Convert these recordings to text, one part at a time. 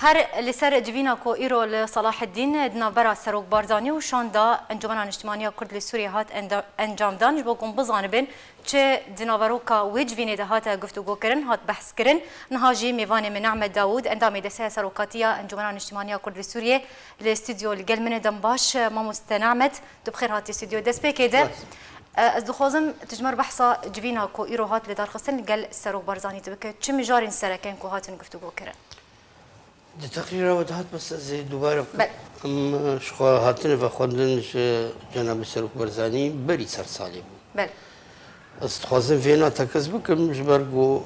هر لسر جوینا کو ایرو لصلاح الدین دنا برا سروک بارزانی و شاندا انجمن اجتماعی کرد لسوریه هات انجام دان جبو کن بزانبن چه دناوروکا و جوینه ده هات گفتگو کرن هات بحث کرن نهاجی میوان من احمد داوود اندام دسه سروکاتیا انجمن اجتماعی کرد لسوریه لاستودیو لگل من دنباش ما مستنعمت دبخير هات استودیو دس بکیده از دخوازم تجمر بحثا جوینا کو ایرو هات لدار خصن قال سروک بارزانی تبکه چه مجارين سرکن کو هاتن گفتگو کرن تقريبا ودهات بس زي دوباره شخو هاتن فخوندنش جناب سروک برزانی بری سر سالی بود. بله. استخوازم فينا تكسبك مش برجو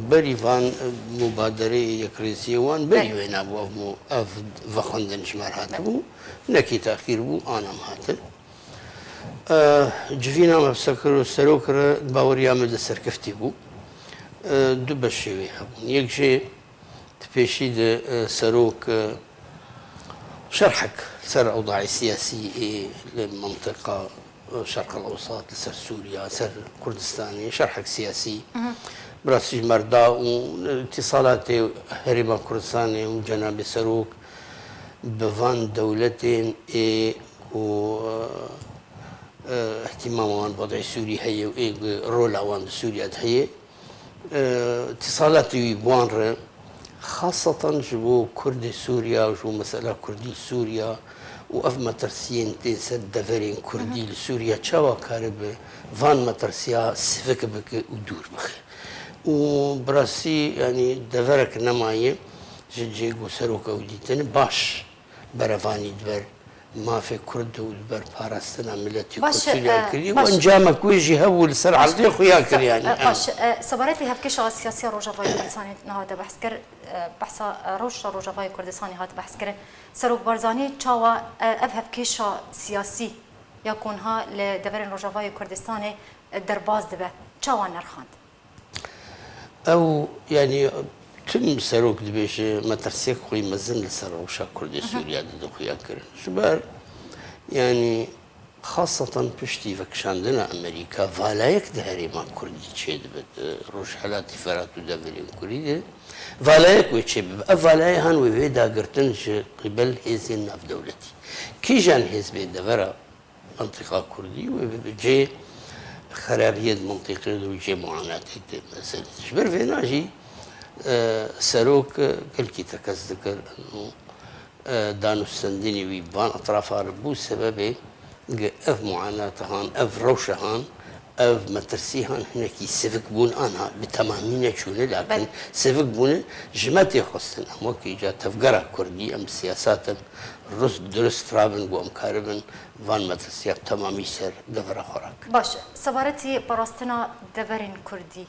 بري فان مبادرة يكريسي وان بري وين أبو أف فخوندنش مرهاتبو نكي تأخير بو أنا مهاتن. جفينا ما بسكرو سروكر باوريا مد سركفتي بو دو بشوي هبون يكشي تبيشيد سروك شرحك سر أوضاع السياسي للمنطقة الشرق الأوسط لسر سوريا سر كردستاني شرحك سياسي براسي مردا واتصالات هرم كردستاني وجناب سروك بفان دولتين و اهتمام وان وضع سوري هي رولا وان سوريا هي اتصالات يبوان خاصة جبو كرد سوريا وجو مسألة كردي سوريا وأف مترسيين تنسد دفرين كردي لسوريا تشاوا كارب فان مترسيا سفك بك ودور بخ وبراسي يعني دفرك نماية جيجو سروكا وديتن باش برفاني دبر ما في كرد ودبر باراستنا ملتي كسوريا كري وانجامك ويجي هول سر عرضي خويا كري يعني باش صبرت لي هبكيش السياسيه روجافاي كردستاني هذا بحث كر بحث روجافاي كردستاني هذا بحث كر سروك بارزاني تشاوا هبكيش سياسي يكونها لدبرين روجافاي كردستاني درباز دبه تشاوا نرخاند او يعني تم سروك دبيش ما ترسيك خوي مزن لسروشا كردي سوريا دو خويا كرن شبار يعني خاصة بشتي فكشاندنا أمريكا فالايك دهري ما كردي تشيد بد روش حالات فرات ودبرين كردي فالايك ويتشيب فالاي هان ويدا قرتنش قبل هزين ناف دولتي كي جان هزبي دبرا منطقة كردي وجي خرابية منطقة وجي معاناة مثلا شبر فينا جي سروك كلكي تكذكر انه دانو السنديني ويبان اطراف عربو سببه اف معاناتهان اف روشهان اف مترسيهان هناك سفك بون انا بتمامين شونه لكن سفك بون جماتي خصن اما كي جا تفقرا كردي ام سياسات رس درست رابن وام كاربن فان مترسيا تمامي سر دفر خوراك باش صبرتي براستنا دفرين كردي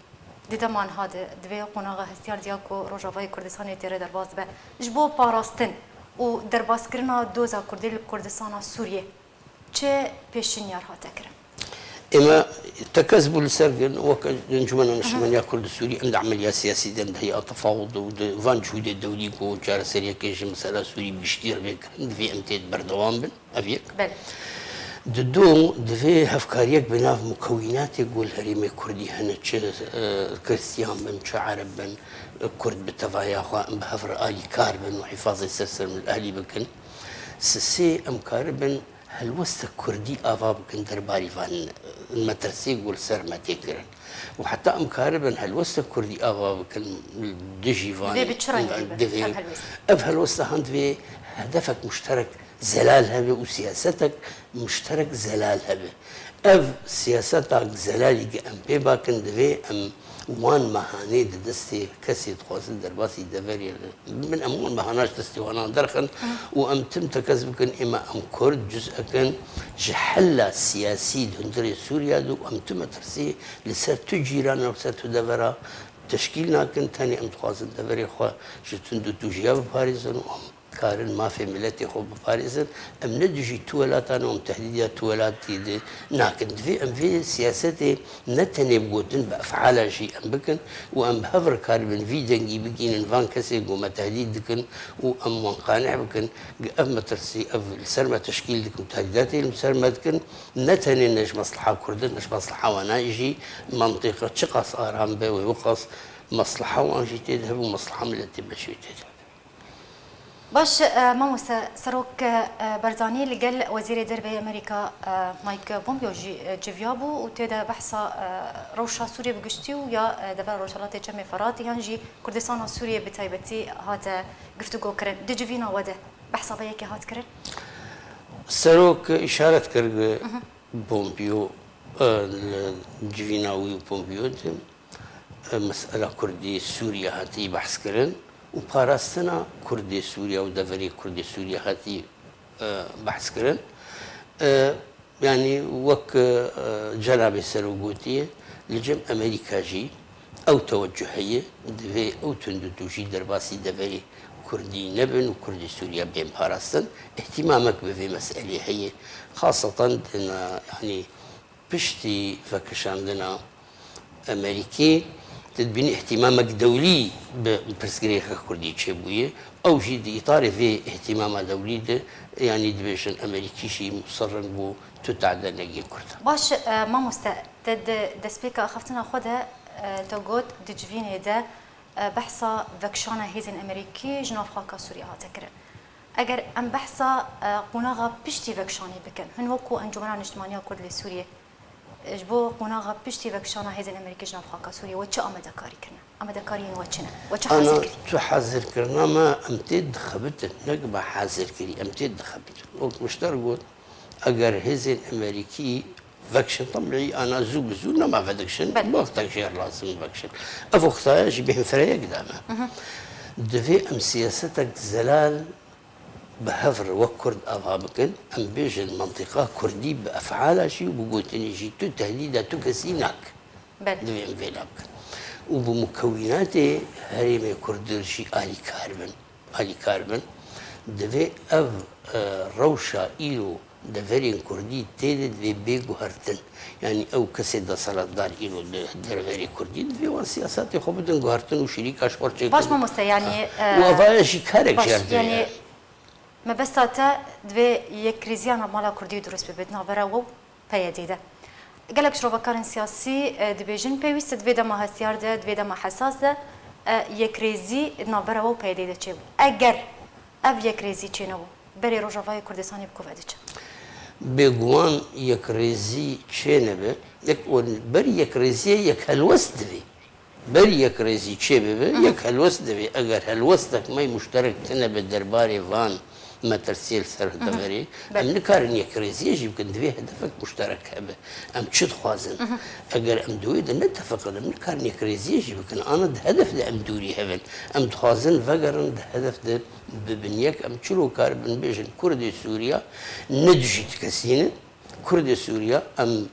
دیدمان هاده دوی قناغه هستیار دیاکو روجاوای کردستانی تیره درباز به جبو پاراستن و درباز کرنا دوزا کردی لکردستان سوریه چه پیشین یار هاته کرن؟ اما تكذبوا لسرقن وكنجمنا نشمنيا كرد سوري عند عمليه سياسيه عند هيئه تفاوض وفان جهود الدولي كو جار سريا كيش مساله سوري بيشتير بك في امتيد بردوام بن افيك بل ددو دفي هفكاريك بناف مكونات يقول هريمي كردي هنا كريستيان بن عرب بن كرد بالتفايا بهفر آلي كاربن وحفاظ السلسل من الأهلي بكن سسي أم كاربن هل وسط كردي آفا بكن درباري فان المترسي يقول سر ما تكرن وحتى أم كاربن هل وسط كردي آفا بكن دجي فان دفي أف هل وسط هند في هدفك مشترك زلال هبه وسياستك مشترك زلال هبه اف سياستك زلالي ام بي باكن دفي ام وان مهاني دستي كسي تخوصن درباسي دفري من امون مهاناش دستي وانا درخن وام تم تكذبكن اما ام كرد جزء كان جحلة سياسي هندري سوريا دو ام تم ترسي لسر تجيران وسر تدفرا تشكيلنا كن تاني ام تخوصن دفري خوا جتندو تجيا بباريزن كارن ما في ملتي خو بباريس ام ندجي تولاتنا ام تهديدات تولاتي دي ناكن في سياستي نتني بقوتن بافعال شيء ام بكن وام بهفر كاربن في دنجي بكين فان كسي وما تهديد دكن وام قانع بكن اف ترسي اف سرمه تشكيل دكن تهديداتي المسرمه دكن نتني نج مصلحه كردن نج مصلحه وانا يجي منطقه شقص ارام بي ويوقص مصلحه وانجي تذهب ومصلحه ملتي بشي تذهب باش ماموسا سروك برزاني اللي قال وزير دربي امريكا مايك بومبيو جيفيابو وتدا بحثا روشا سوريا بقشتي ويا دبر روشالاتي كم فراتي هنجي كردستان سوريا بتايبتي هات قفتو كرن دجفينا وده بحثا بيك هات كرن سروك إشارة كرج بومبيو جيفيناوي وبومبيو مسألة كردي سوريا هاتي بحث كرن وباراستنا كردي سوريا ودفري كردي سوريا هاتي بحث كرن يعني وك جناب سروقوتي لجم أمريكا جي أو توجهية دفي أو تندوجي درباسي دفري كردي نبن وكردي سوريا بين باراستن اهتمامك بفي مسألة هي خاصة دنا يعني بشتي فكشان دنا أمريكي تدبين اهتمامك دولي ببرسكريخ كردي تشبوية أو جي إطار في اهتمام دولي ده يعني دبيشن أمريكي شي مصرن بو تتعدى نجي كردا باش ما مستا تد دسبيكا أخفتنا خدها توجود دجفين ده بحثا فكشانا هيزن أمريكي جناف خاكا سوريا هاتكرن أجر أم بحثا قناغا بشتي فكشاني بكن هن وكو أنجمنا اجتماعية كرد لسوريا جبو قناغا بشتي فكشانا هيزن أمريكي جناف خاكا سوريا وتش أمدا كاري كنا أمدا كاري وتشنا وتش حاضر أنا كري تحذر كرنا ما أمتد خبت نقبة حاذر كري أمتد خبت وقت مشترقود أجر هيزن أمريكي فاكشن طبيعي انا زول ما فاكشن وقتك شيء لازم فاكشن افو اختار بهم فريق قدامه دفي ام سياستك زلال بهفر وكرد افابكن ام بيج المنطقه كردي بافعالها شيء وبقوتني جي تو تهديدا تو كسيناك دفي ام فيلاك وبمكوناته هريمه كردر شيء الي كاربن دفي اف روشا ايلو دفرين كردي تيدد في بيجو هرتن يعني او كسيدا صلاة دار إلو درفري كردي في وان سياسات خبدن جوهرتن وشريك أشهر شيء باش ما مستا يعني وفايا شي كارك جاردن يعني ما بس تا دفي يكريزيانا مالا كردي درس ببدنا براو بيديده قالك شرو بكارن سياسي دبيجن بيويست دفي دما هستيار ده دفي دما حساس ده يكريزي نابراو بيديده چه اگر اف يكريزي چه نبو بري روجافاي كردستاني بكوفاديچ بيجوان يكريزي شنبه بري يكريزي يك هالوست دبي بري يكريزي شبه يك هالوست دبي اگر هالوستك ما مشترك تنبه درباري فان ما ترسيل سر دبري ام نكارن يكريزي يجب كن دبي هدفك مشترك هبه ام تشد خوازن اگر ام دويد نتفق ام نكارن يكريزي يجب كن انا هدف ده ام دوري هبل ام تخازن فقرن هدف ده ببنيك ام تشلو كار بن بيجن كردي سوريا ندجي تكسين كردي سوريا ام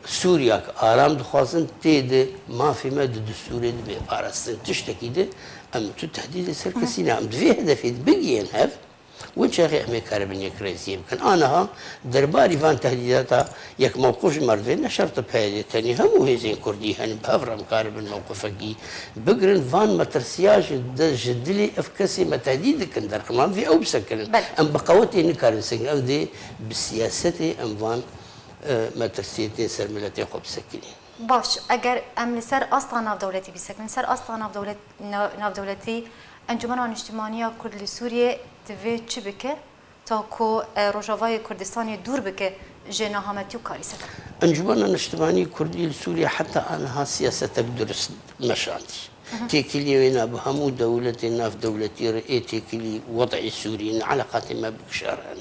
سوريا آرام دخوازن تيد ما في مد دستوري دبي بارستن تشتكي ده ام تو تهديد سركسينا ام دفي هدفي بقين هف وش أخي أمريكا ربنا كريزي يمكن أنا ها درباري فان تهديداتها يك موقف مرضين نشرت بهذه تاني هم وهزين كردي هن بهفرم كارب الموقف كي بقرن فان ما ترسياش جدلي أفكسي ما تهديد كندر كمان في أو بسكن أم بقوتي نكارن سكن أو دي بسياستي أم فان ما ترسيتي سرملتي خب سكني باش اگر ام لسر اصلا ناف دولتي بيسكن سر اصلا ناف دولتي انجمن اجتماعيه كرد لسوريا تفي چی بکه تا کو روجاوای کردستانی دور بکه جنا همتی و کاری سکن انجمن اجتماعی کردی لسوريا حتى انها سياستك درست مشانتي تيكلي وين بهمو دولتنا في دولتي رئيتي وضع سوري علاقات ما بكشارها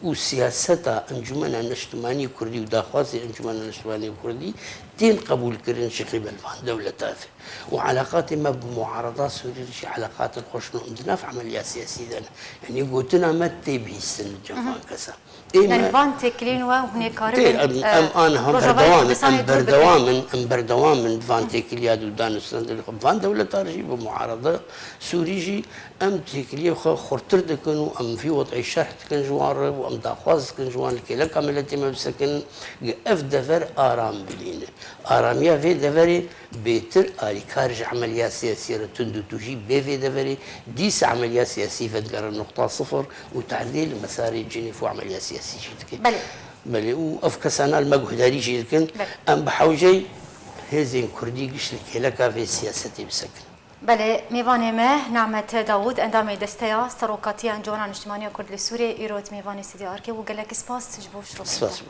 وسياستها انجمن اجتماعي كردي وداخوازي انجمن اجتماعي كردي دين قبول كرن شقي بلفان دولة تافه وعلاقات ما بمعارضات سوريا شي علاقات الخشنة عندنا في عمليات سياسية يعني قلتنا ما تبي السن الجفان كسا يعني فان تكلين وهني كارب انا هم بردوام فان تكليا دودان فان دولة تارجي بمعارضة سوريجي ام تكليا خرطر دكنو ام في وضع الشرح كان جوار وام داخواز كان جوان كي لك عملتي ما بسكن اف دفر ارام بلينه اراميا في دفري بيتر اري خارج عمليات سياسيه تندو تجي بي دفري ديس عمليات سياسيه فتقر النقطه صفر وتعديل مساري جنيف وعمليات سياسيه بلي بلي وافكسنا المجهوداري جيكن ام بحوجي هزين كردي قش لك في سياستي بسكن بله میوان ما نعمت داوود اندام دستیا سروکاتی انجمن اجتماعی کرد لسوریه ایراد میوان سیدی آرکی و گلک سپاس تجبوش رو سپاس